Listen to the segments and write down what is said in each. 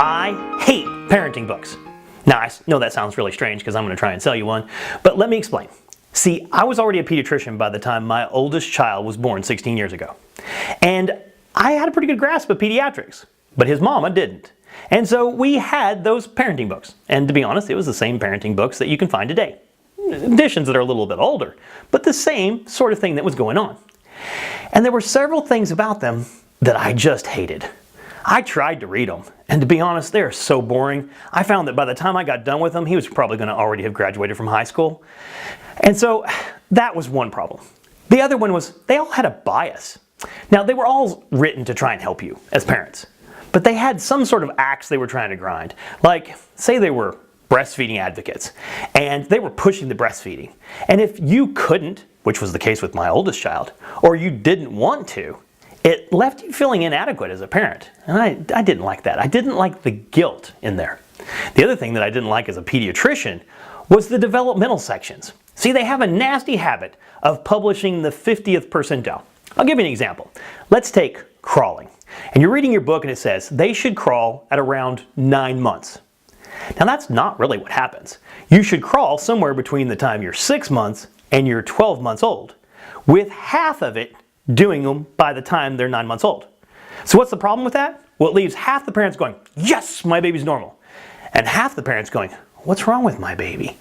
I hate parenting books. Now, I know that sounds really strange because I'm going to try and sell you one, but let me explain. See, I was already a pediatrician by the time my oldest child was born 16 years ago. And I had a pretty good grasp of pediatrics, but his mama didn't. And so we had those parenting books. And to be honest, it was the same parenting books that you can find today. Editions that are a little bit older, but the same sort of thing that was going on. And there were several things about them that I just hated. I tried to read them, and to be honest, they're so boring. I found that by the time I got done with them, he was probably going to already have graduated from high school. And so that was one problem. The other one was they all had a bias. Now, they were all written to try and help you as parents, but they had some sort of axe they were trying to grind. Like, say they were breastfeeding advocates, and they were pushing the breastfeeding. And if you couldn't, which was the case with my oldest child, or you didn't want to, it left you feeling inadequate as a parent. And I didn't like that. I didn't like the guilt in there. The other thing that I didn't like as a pediatrician was the developmental sections. See, they have a nasty habit of publishing the 50th percentile. I'll give you an example. Let's take crawling. And you're reading your book and it says they should crawl at around 9 months. Now that's not really what happens. You should crawl somewhere between the time you're 6 months and you're 12 months old, with half of it doing them by the time they're 9 months old. So what's the problem with that? Well, it leaves half the parents going, yes, my baby's normal. And half the parents going, what's wrong with my baby?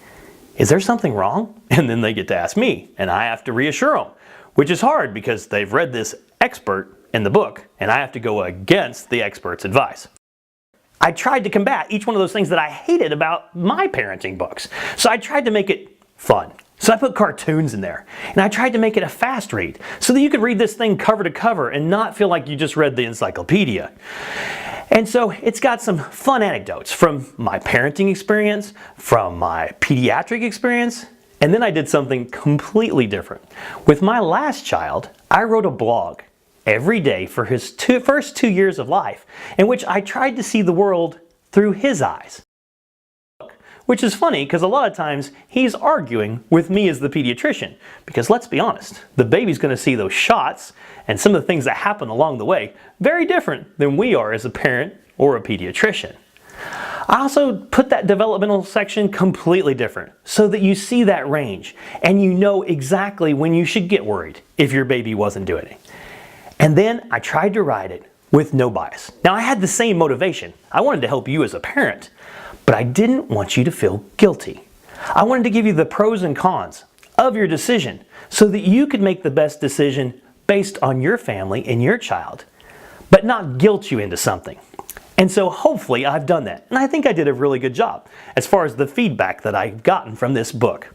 Is there something wrong? And then they get to ask me, and I have to reassure them, which is hard because they've read this expert in the book, and I have to go against the expert's advice. I tried to combat each one of those things that I hated about my parenting books. So I tried to make it fun. So I put cartoons in there, and I tried to make it a fast read so that you could read this thing cover to cover and not feel like you just read the encyclopedia. And so it's got some fun anecdotes from my parenting experience, from my pediatric experience, and then I did something completely different. With my last child, I wrote a blog every day for his first 2 years of life, in which I tried to see the world through his eyes. Which is funny because a lot of times he's arguing with me as the pediatrician. Because let's be honest, the baby's going to see those shots and some of the things that happen along the way very different than we are as a parent or a pediatrician. I also put that developmental section completely different so that you see that range and you know exactly when you should get worried if your baby wasn't doing it. And then I tried to write it with no bias. Now I had the same motivation. I wanted to help you as a parent, but I didn't want you to feel guilty. I wanted to give you the pros and cons of your decision so that you could make the best decision based on your family and your child, but not guilt you into something. And so hopefully I've done that. And I think I did a really good job as far as the feedback that I've gotten from this book.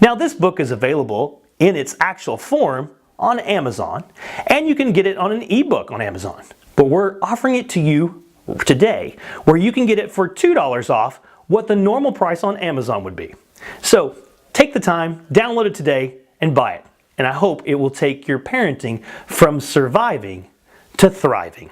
Now this book is available in its actual form on Amazon, and you can get it on an ebook on Amazon. But we're offering it to you today where you can get it for $2 off what the normal price on Amazon would be. So take the time, download it today, and buy it. And I hope it will take your parenting from surviving to thriving.